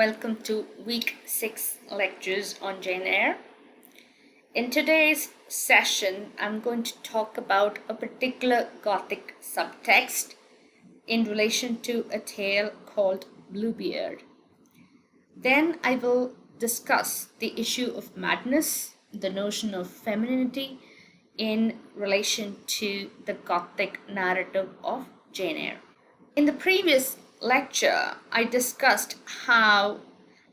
welcome to week 6 lectures on Jane Eyre. In today's session, I'm going to talk about a particular Gothic subtext in relation to a tale called Bluebeard. Then I will discuss the issue of madness, the notion of femininity in relation to the Gothic narrative of Jane Eyre. In the previous lecture, I discussed how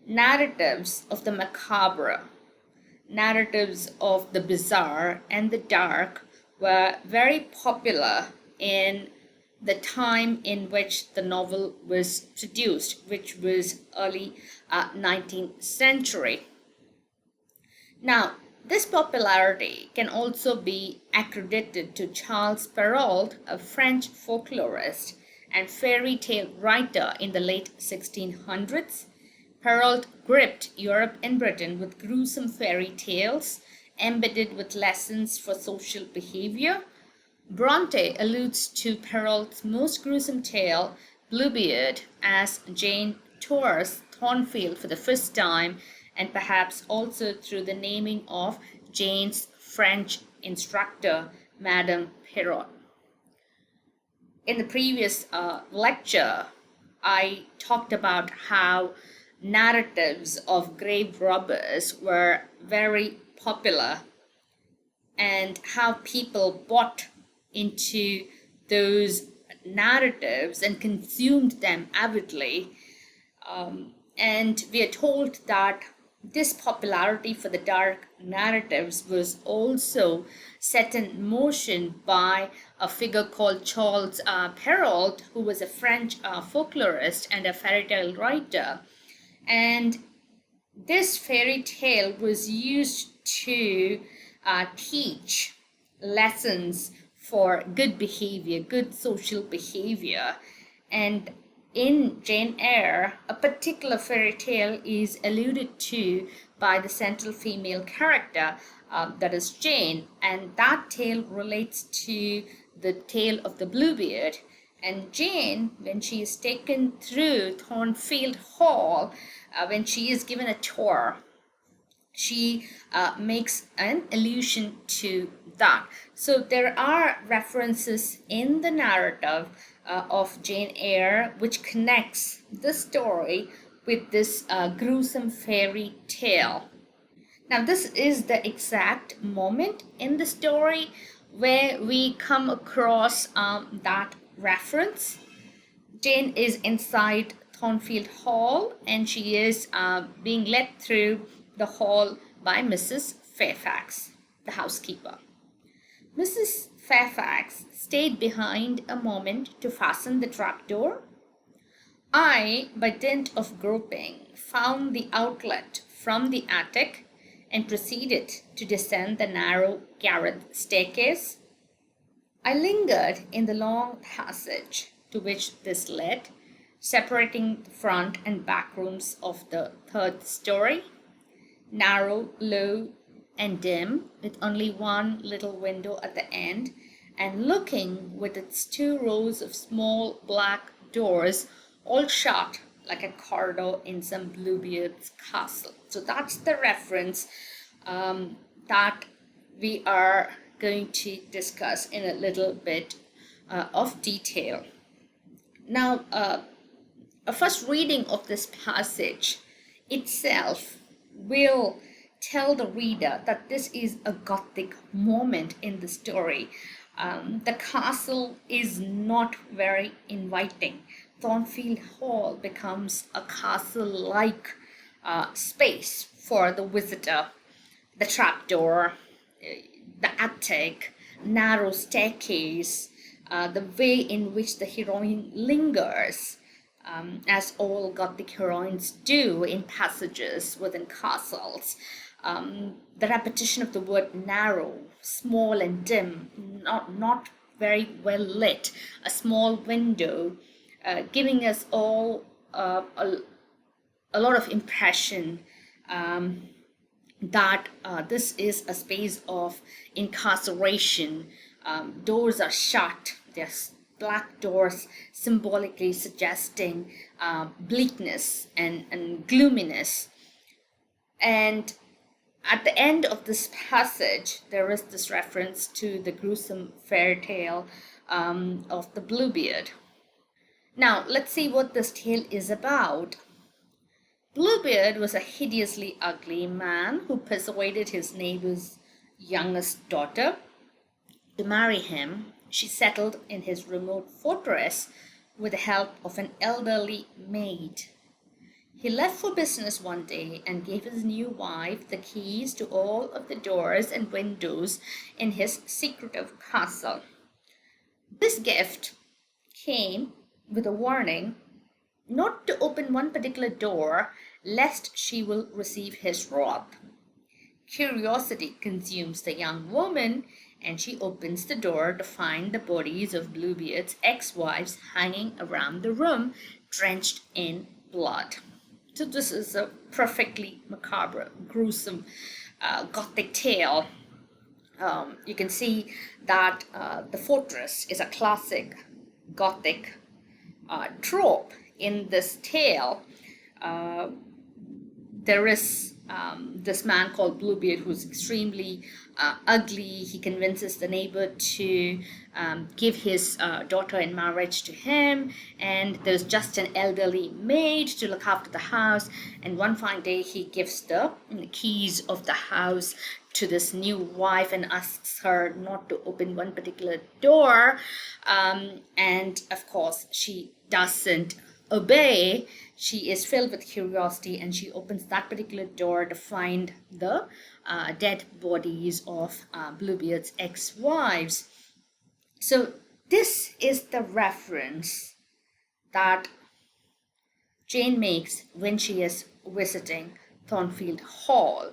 narratives of the macabre, narratives of the bizarre and the dark were very popular in the time in which the novel was produced, which was early 19th century. Now, this popularity can also be accredited to Charles Perrault, a French folklorist and fairy tale writer in the late 1600s. Perrault gripped Europe and Britain with gruesome fairy tales embedded with lessons for social behavior. Bronte alludes to Perrault's most gruesome tale, Bluebeard, as Jane tours Thornfield for the first time, and perhaps also through the naming of Jane's French instructor, Madame Perrault. In the previous lecture, I talked about how narratives of grave robbers were very popular and how people bought into those narratives and consumed them avidly. And we are told that this popularity for the dark narratives was also set in motion by a figure called Charles Perrault, who was a French folklorist and a fairy tale writer. And this fairy tale was used to teach lessons for good behavior, good social behavior. And in Jane Eyre, a particular fairy tale is alluded to by the central female character, that is Jane, and that tale relates to the tale of the Bluebeard. And Jane, when she is taken through Thornfield Hall, when she is given a tour, she makes an allusion to that. So there are references in the narrative of Jane Eyre which connects the story with this gruesome fairy tale. Now, this is the exact moment in the story where we come across that reference. Jane is inside Thornfield Hall and she is being led through the hall by Mrs. Fairfax, the housekeeper. Mrs. Fairfax stayed behind a moment to fasten the trapdoor. I, by dint of groping, found the outlet from the attic and proceeded to descend the narrow garret staircase. I lingered in the long passage to which this led, separating the front and back rooms of the third story, narrow, low, and dim, with only one little window at the end, and looking with its 2 rows of small black doors, all shut like a corridor in some Bluebeard's castle. So that's the reference that we are going to discuss in a little bit of detail. Now, a first reading of this passage itself will tell the reader that this is a Gothic moment in the story. The castle is not very inviting. Thornfield Hall becomes a castle-like space for the visitor. The trapdoor, the attic, narrow staircase, the way in which the heroine lingers, as all Gothic heroines do in passages within castles. The repetition of the word narrow, small and dim, not very well lit, a small window, giving us all a lot of impression that this is a space of incarceration. Doors are shut, they're black doors symbolically suggesting bleakness and gloominess. And at the end of this passage, there is this reference to the gruesome fairy tale of the Bluebeard. Now, let's see what this tale is about. Bluebeard was a hideously ugly man who persuaded his neighbor's youngest daughter to marry him. She settled in his remote fortress with the help of an elderly maid. He left for business one day and gave his new wife the keys to all of the doors and windows in his secretive castle. This gift came with a warning not to open one particular door, lest she will receive his wrath. Curiosity consumes the young woman, and she opens the door to find the bodies of Bluebeard's ex-wives hanging around the room, drenched in blood. So this is a perfectly macabre, gruesome Gothic tale. You can see that the fortress is a classic Gothic trope. In this tale, there is this man called Bluebeard who's extremely ugly. He convinces the neighbor to give his daughter in marriage to him, and there's just an elderly maid to look after the house. And one fine day, he gives the keys of the house to this new wife and asks her not to open one particular door. And of course, she doesn't obey. She is filled with curiosity, and she opens that particular door to find the dead bodies of Bluebeard's ex-wives. So this is the reference that Jane makes when she is visiting Thornfield Hall.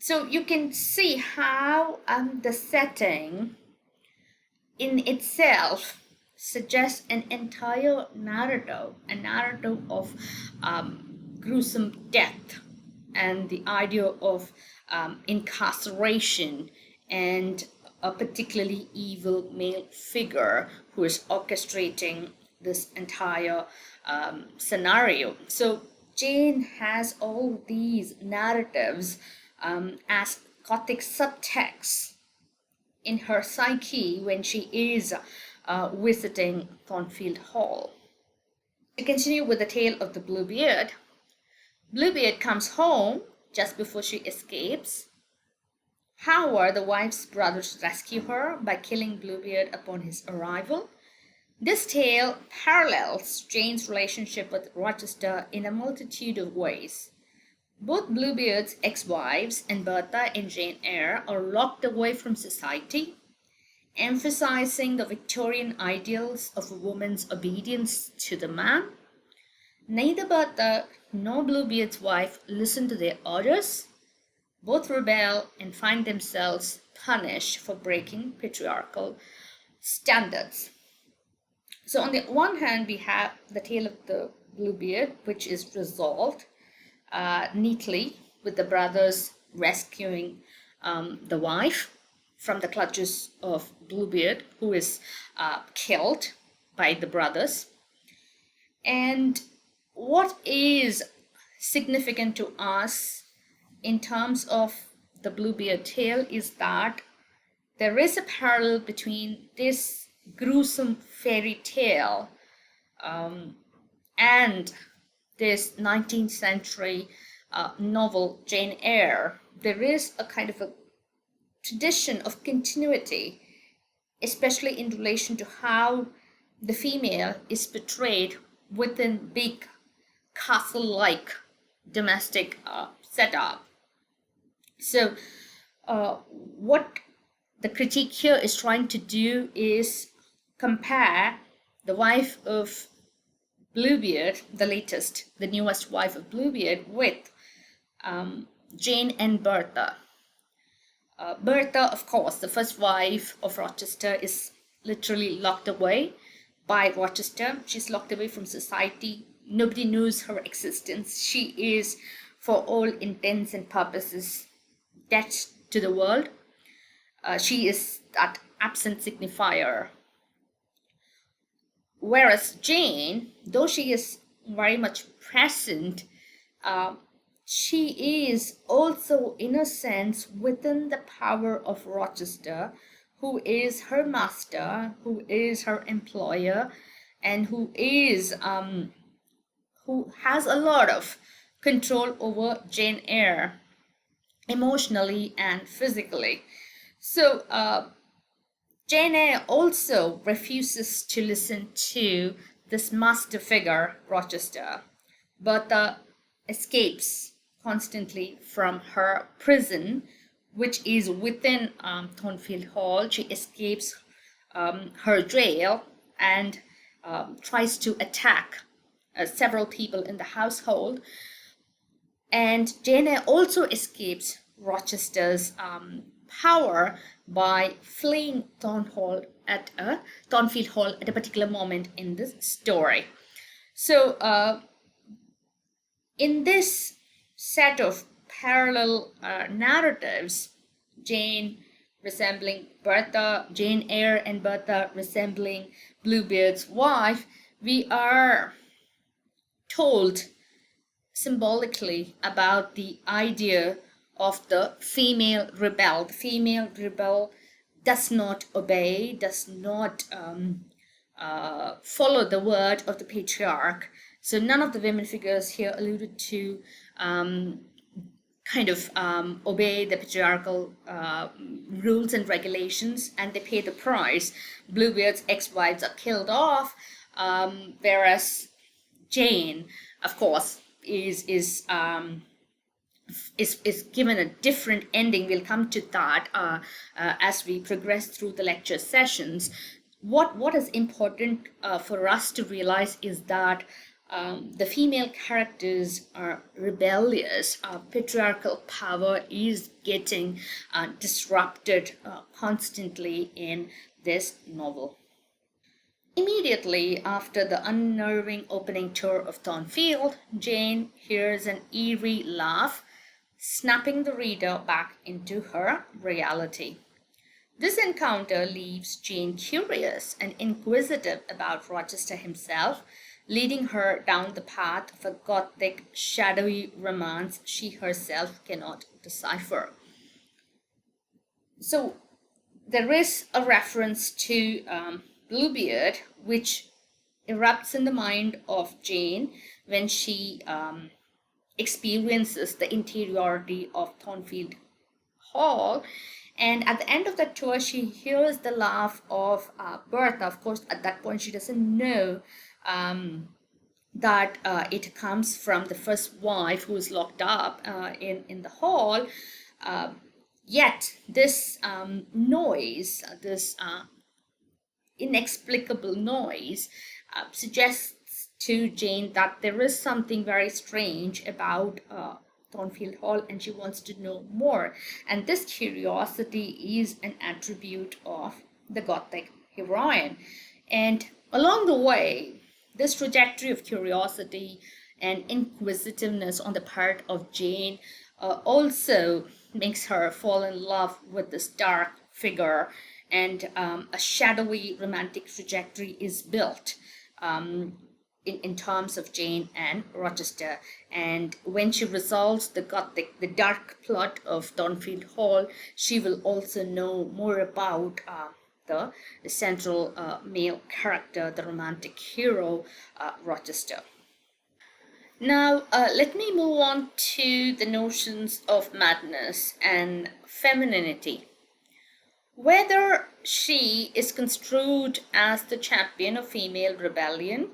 So you can see how the setting in itself suggests an entire narrative, a narrative of gruesome death and the idea of incarceration and a particularly evil male figure who is orchestrating this entire scenario. So Jane has all these narratives as Gothic subtexts in her psyche when she is visiting Thornfield Hall. To continue with the tale of the Bluebeard, Bluebeard comes home just before she escapes. However, the wife's brothers rescue her by killing Bluebeard upon his arrival. This tale parallels Jane's relationship with Rochester in a multitude of ways. Both Bluebeard's ex-wives and Bertha in Jane Eyre are locked away from society, emphasizing the Victorian ideals of a woman's obedience to the man. Neither Bertha nor Bluebeard's wife listen to their orders. Both rebel and find themselves punished for breaking patriarchal standards. So on the one hand, we have the tale of the Bluebeard, which is resolved neatly with the brothers rescuing the wife from the clutches of Bluebeard, who is killed by the brothers. And what is significant to us in terms of the Bluebeard tale is that there is a parallel between this gruesome fairy tale and this 19th century novel Jane Eyre. There is a kind of a tradition of continuity, especially in relation to how the female is portrayed within big castle-like domestic setup. So what the critique here is trying to do is compare the wife of Bluebeard, the latest, the newest wife of Bluebeard, with Jane and Bertha. Bertha, of course, the first wife of Rochester, is literally locked away by Rochester. She's locked away from society. Nobody knows her existence. She is, for all intents and purposes, dead to the world. She is that absent signifier. Whereas Jane, though she is very much present, uh, she is also, in a sense, within the power of Rochester, who is her master, who is her employer, and who has a lot of control over Jane Eyre, emotionally and physically. So Jane Eyre also refuses to listen to this master figure, Rochester. Bertha escapes constantly from her prison, which is within Thornfield Hall. She escapes her jail and tries to attack several people in the household. And Jane Eyre also escapes Rochester's power by fleeing Thornfield Hall at a particular moment in this story. So, in this set of parallel narratives, Jane resembling Bertha, Jane Eyre and Bertha resembling Bluebeard's wife, we are told symbolically about the idea of the female rebel. The female rebel does not obey, does not follow the word of the patriarch. So none of the women figures here alluded to obey the patriarchal rules and regulations, and they pay the price. Bluebeard's ex-wives are killed off, whereas Jane, of course, is given a different ending. We'll come to that as we progress through the lecture sessions. What is important for us to realize is that the female characters are rebellious. Patriarchal power is getting disrupted constantly in this novel. Immediately after the unnerving opening tour of Thornfield, Jane hears an eerie laugh, snapping the reader back into her reality. This encounter leaves Jane curious and inquisitive about Rochester himself, leading her down the path of a Gothic, shadowy romance she herself cannot decipher. So, there is a reference to Bluebeard, which erupts in the mind of Jane when she experiences the interiority of Thornfield Hall. And at the end of that tour, she hears the laugh of Bertha. Of course, at that point, she doesn't know that it comes from the first wife who is locked up in the hall. Yet, this noise, this inexplicable noise suggests to Jane that there is something very strange about Thornfield Hall, and she wants to know more. And this curiosity is an attribute of the Gothic heroine. And along the way, this trajectory of curiosity and inquisitiveness on the part of Jane also makes her fall in love with this dark figure, and a shadowy romantic trajectory is built in terms of Jane and Rochester. And when she resolves the dark plot of Thornfield Hall, she will also know more about the central male character, the romantic hero, Rochester. Now, let me move on to the notions of madness and femininity. Whether she is construed as the champion of female rebellion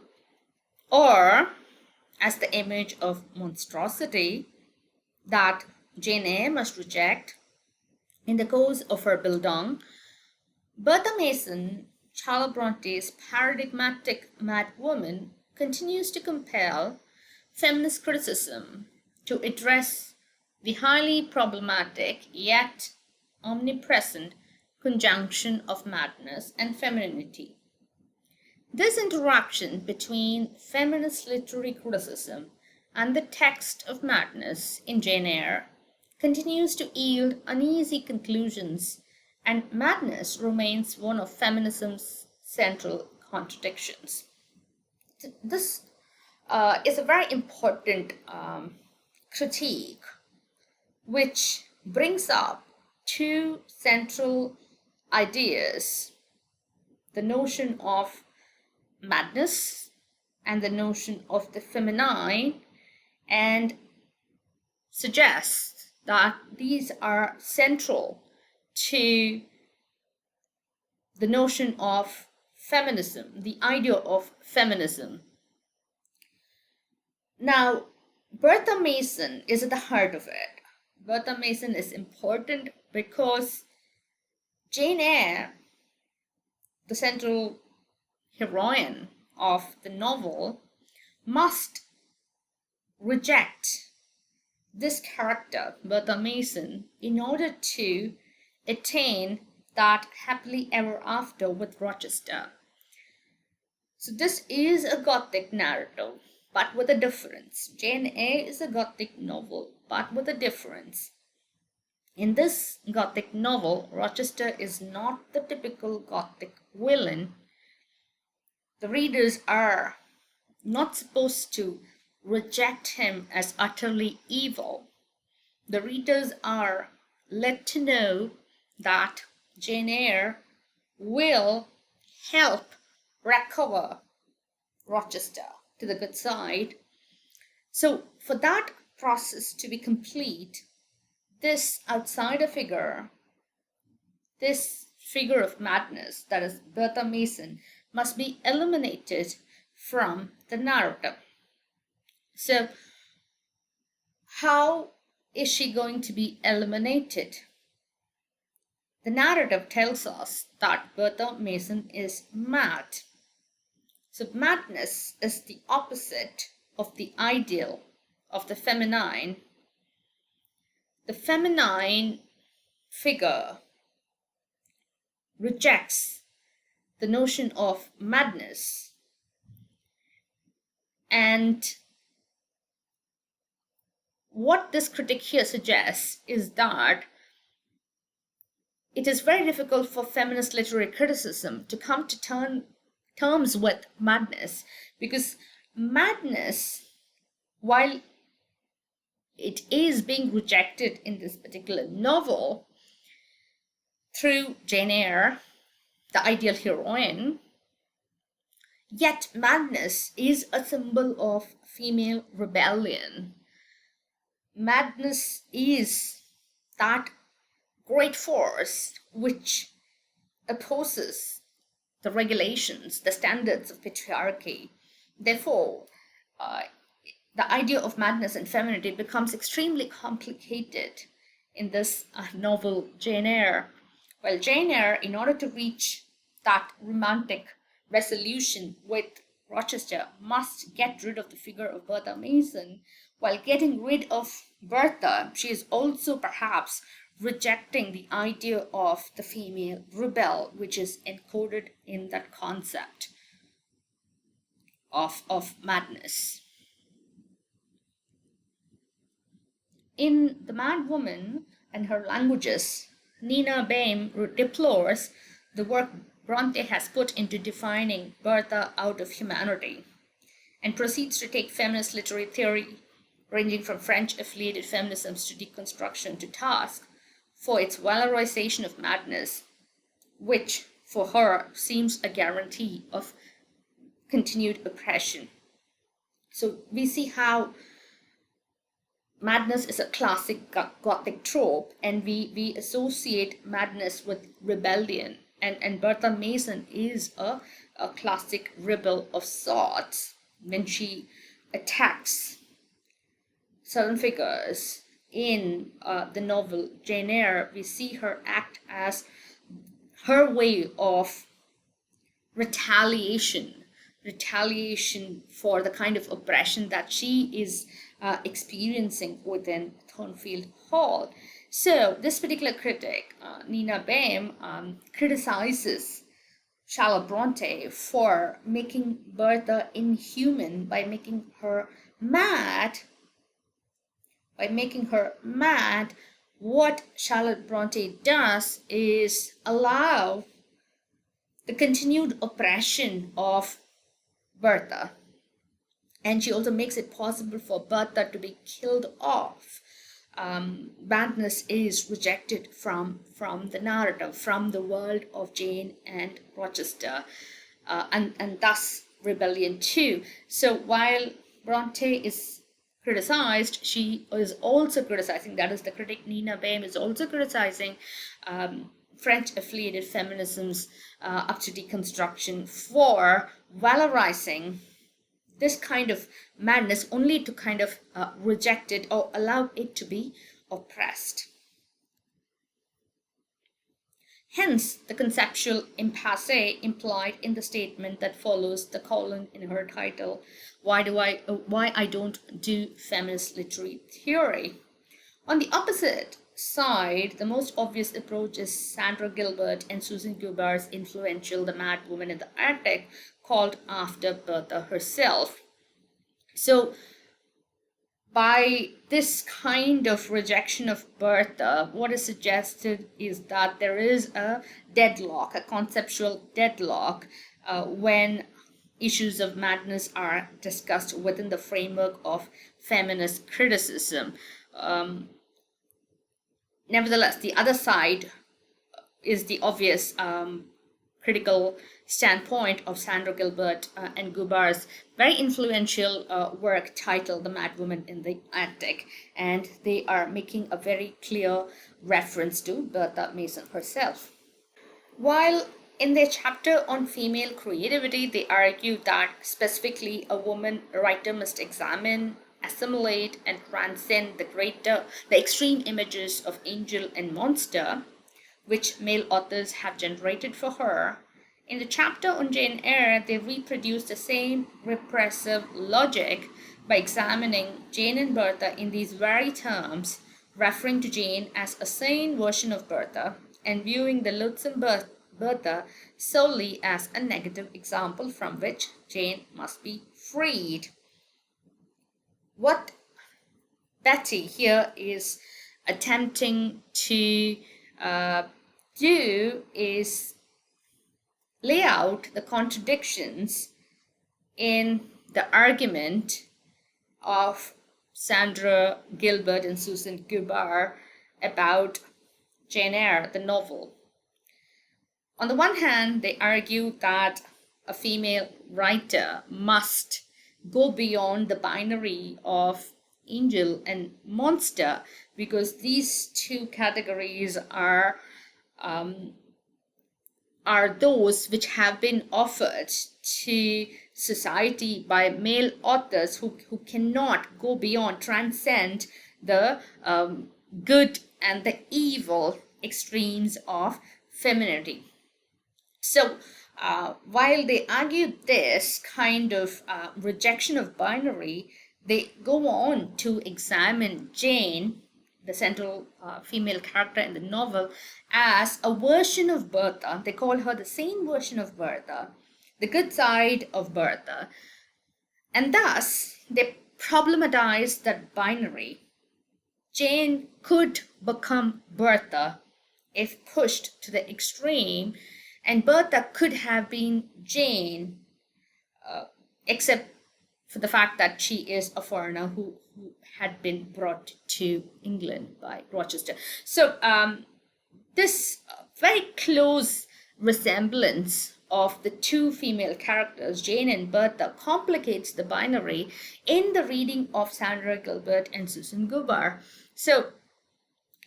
or as the image of monstrosity that Jane Eyre must reject in the course of her Bildung, Bertha Mason, Charlotte Bronte's paradigmatic mad woman, continues to compel feminist criticism to address the highly problematic yet omnipresent conjunction of madness and femininity. This interaction between feminist literary criticism and the text of madness in Jane Eyre continues to yield uneasy conclusions, and madness remains one of feminism's central contradictions. This is a very important critique which brings up two central ideas: the notion of madness and the notion of the feminine, and suggests that these are central to the notion of feminism, the idea of feminism. Now, Bertha Mason is at the heart of it. Bertha Mason is important because Jane Eyre, the central heroine of the novel, must reject this character, Bertha Mason, in order to attain that happily ever after with Rochester. So this is a Gothic narrative, but with a difference. Jane Eyre is a Gothic novel, but with a difference. In this Gothic novel, Rochester is not the typical Gothic villain. The readers are not supposed to reject him as utterly evil. The readers are led to know that Jane Eyre will help recover Rochester to the good side. So for that process to be complete, this outsider figure, this figure of madness, that is Bertha Mason, must be eliminated from the narrative. So how is she going to be eliminated? The narrative tells us that Bertha Mason is mad. So madness is the opposite of the ideal of the feminine. The feminine figure rejects the notion of madness, and what this critic here suggests is that it is very difficult for feminist literary criticism to come to terms with madness, because madness, while it is being rejected in this particular novel through Jane Eyre, the ideal heroine, yet madness is a symbol of female rebellion. Madness is that great force which opposes the regulations, the standards of patriarchy. Therefore, the idea of madness and femininity becomes extremely complicated in this novel, Jane Eyre. Well, Jane Eyre, in order to reach that romantic resolution with Rochester, must get rid of the figure of Bertha Mason. While getting rid of Bertha, she is also perhaps rejecting the idea of the female rebel, which is encoded in that concept of madness. In The Mad Woman and Her Languages, Nina Beim deplores the work Bronte has put into defining Bertha out of humanity, and proceeds to take feminist literary theory, ranging from French-affiliated feminisms to deconstruction, to task for its valorization of madness, which for her seems a guarantee of continued oppression. So we see how madness is a classic Gothic trope, and we associate madness with rebellion. And Bertha Mason is a classic rebel of sorts. When she attacks certain figures in the novel Jane Eyre, we see her act as her way of retaliation for the kind of oppression that she is experiencing within Thornfield Hall. So this particular critic, Nina Beim, criticizes Charlotte Bronte for making Bertha inhuman by making her mad. What Charlotte Bronte does is allow the continued oppression of Bertha. And she also makes it possible for Bertha to be killed off. Madness is rejected from the narrative, from the world of Jane and Rochester, and thus rebellion too. So while Bronte is criticized, she is also criticizing, that is, the critic Nina Beim is also criticizing French affiliated feminism's up to deconstruction for valorizing this kind of madness only to kind of reject it or allow it to be oppressed. Hence, the conceptual impasse implied in the statement that follows the colon in her title, why I don't do feminist literary theory. On the opposite side, the most obvious approach is Sandra Gilbert and Susan Gubar's influential The Mad Woman in the Attic, called after Bertha herself. So, by this kind of rejection of Bertha, what is suggested is that there is a deadlock, a conceptual deadlock, when issues of madness are discussed within the framework of feminist criticism. Nevertheless, the other side is the obvious critical standpoint of Sandra Gilbert and Gubar's very influential work titled The Mad Woman in the Attic, and they are making a very clear reference to Bertha Mason herself. While in their chapter on female creativity, they argue that specifically a woman writer must examine, assimilate, and transcend the extreme images of angel and monster which male authors have generated for her. In the chapter on Jane Eyre, they reproduce the same repressive logic by examining Jane and Bertha in these very terms, referring to Jane as a sane version of Bertha and viewing the loathsome Bertha solely as a negative example from which Jane must be freed. What Betty here is attempting to do is lay out the contradictions in the argument of Sandra Gilbert and Susan Gubar about Jane Eyre, the novel. On the one hand, they argue that a female writer must go beyond the binary of angel and monster because these two categories are those which have been offered to society by male authors who cannot go beyond, transcend the good and the evil extremes of femininity. So while they argue this kind of rejection of binary, they go on to examine Jane, the central female character in the novel, as a version of Bertha. They call her the same version of Bertha, the good side of Bertha. And thus, they problematize that binary. Jane could become Bertha if pushed to the extreme, and Bertha could have been Jane, except for the fact that she is a foreigner who had been brought to England by Rochester. So this very close resemblance of the two female characters, Jane and Bertha, complicates the binary in the reading of Sandra Gilbert and Susan Gubar. So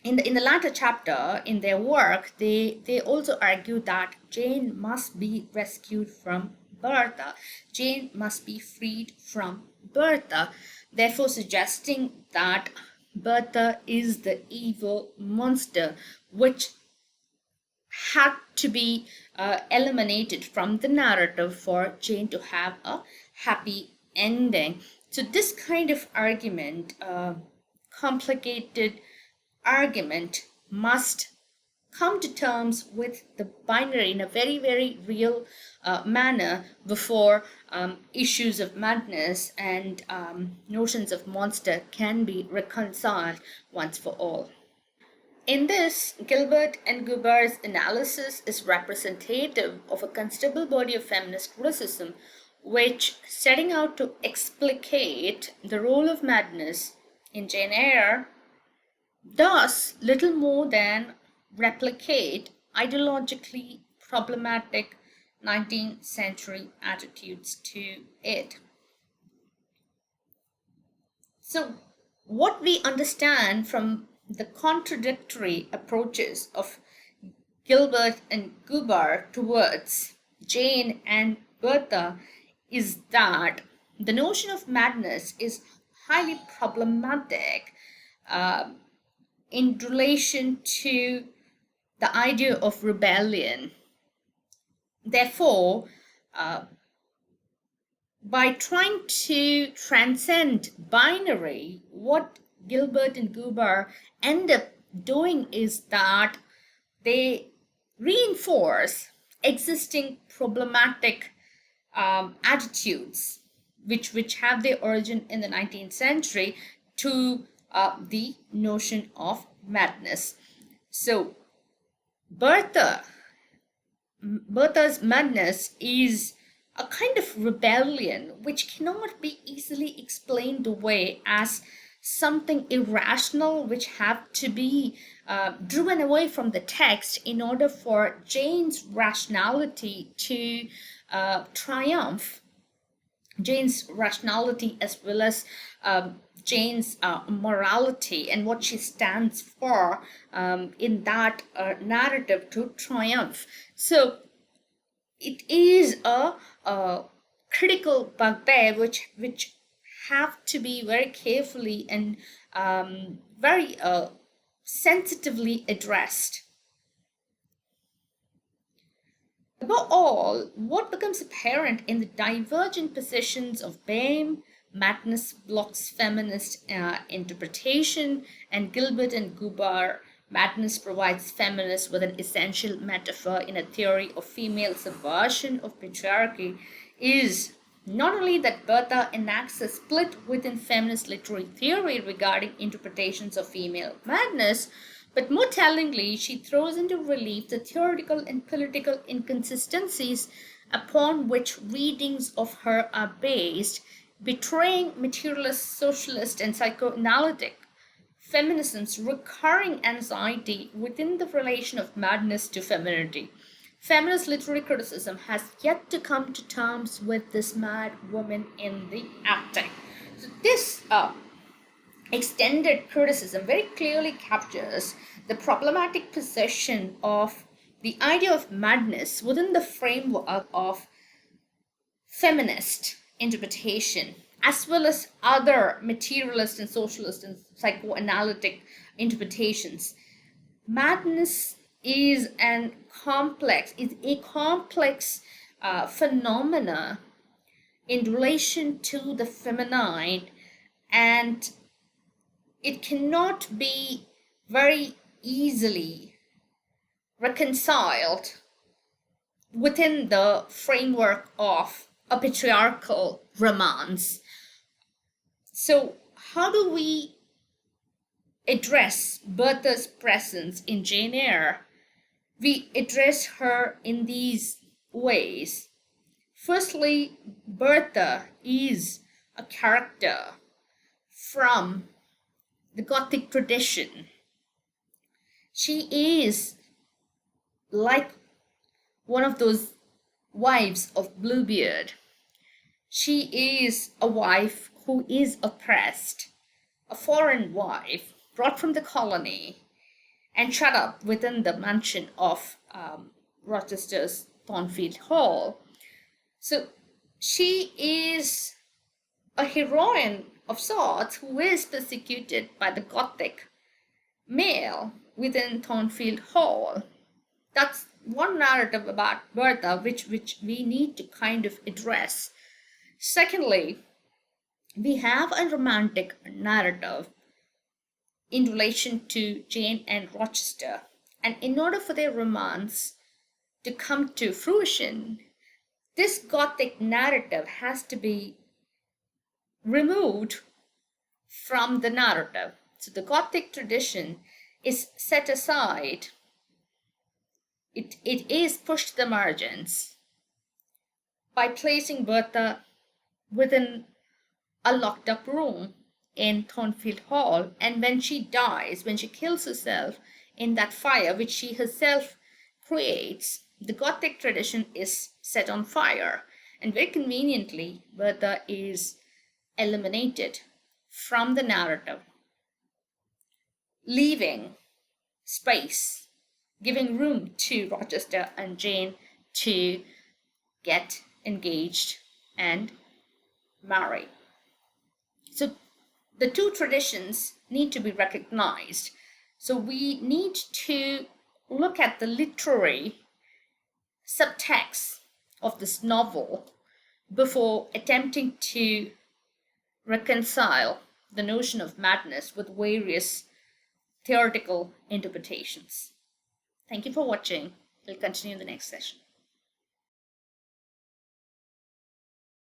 in the latter chapter, in their work, they also argue that Jane must be rescued from Bertha. Jane must be freed from Bertha, therefore suggesting that Bertha is the evil monster which had to be eliminated from the narrative for Jane to have a happy ending. So this kind of argument, complicated argument, must come to terms with the binary in a very, very real manner before issues of madness and notions of monster can be reconciled once for all. In this, Gilbert and Gubar's analysis is representative of a considerable body of feminist criticism which setting out to explicate the role of madness in Jane Eyre does little more than replicate ideologically problematic 19th century attitudes to it. So, what we understand from the contradictory approaches of Gilbert and Gubar towards Jane and Bertha is that the notion of madness is highly problematic in relation to the idea of rebellion. Therefore, by trying to transcend binary, what Gilbert and Gubar end up doing is that they reinforce existing problematic attitudes which have their origin in the 19th century to the notion of madness. So Bertha's madness is a kind of rebellion which cannot be easily explained away as something irrational which have to be driven away from the text in order for Jane's rationality to triumph. Jane's rationality as well as Jane's morality and what she stands for in that narrative to triumph. So it is a critical bugbear which have to be very carefully and very sensitively addressed. Above all, what becomes apparent in the divergent positions of Beim, madness blocks feminist interpretation, and Gilbert and Gubar, madness provides feminists with an essential metaphor in a theory of female subversion of patriarchy, is not only that Bertha enacts a split within feminist literary theory regarding interpretations of female madness, but more tellingly, she throws into relief the theoretical and political inconsistencies upon which readings of her are based, betraying materialist, socialist, and psychoanalytic feminism's recurring anxiety within the relation of madness to femininity. Feminist literary criticism has yet to come to terms with this mad woman in the acting. So this extended criticism very clearly captures the problematic position of the idea of madness within the framework of feminist interpretation, as well as other materialist and socialist and psychoanalytic interpretations. Madness is a complex phenomena in relation to the feminine, and it cannot be very easily reconciled within the framework of a patriarchal romance. So, how do we address Bertha's presence in Jane Eyre? We address her in these ways. Firstly, Bertha is a character from the Gothic tradition. She is like one of those wives of Bluebeard. She is a wife who is oppressed, a foreign wife brought from the colony and shut up within the mansion of Rochester's Thornfield Hall. So she is a heroine of sorts who is persecuted by the Gothic male within Thornfield Hall. That's one narrative about Bertha which we need to kind of address. Secondly, we have a romantic narrative in relation to Jane and Rochester, and in order for their romance to come to fruition, this Gothic narrative has to be removed from the narrative. So the Gothic tradition is set aside. It is pushed to the margins. by placing Bertha within a locked up room in Thornfield Hall, and when she dies, when she kills herself in that fire which she herself creates, the Gothic tradition is set on fire, and very conveniently Bertha is eliminated from the narrative, leaving space, giving room to Rochester and Jane to get engaged and marry. So the two traditions need to be recognized. So we need to look at the literary subtext of this novel before attempting to reconcile the notion of madness with various theoretical interpretations. Thank you for watching. We'll continue in the next session.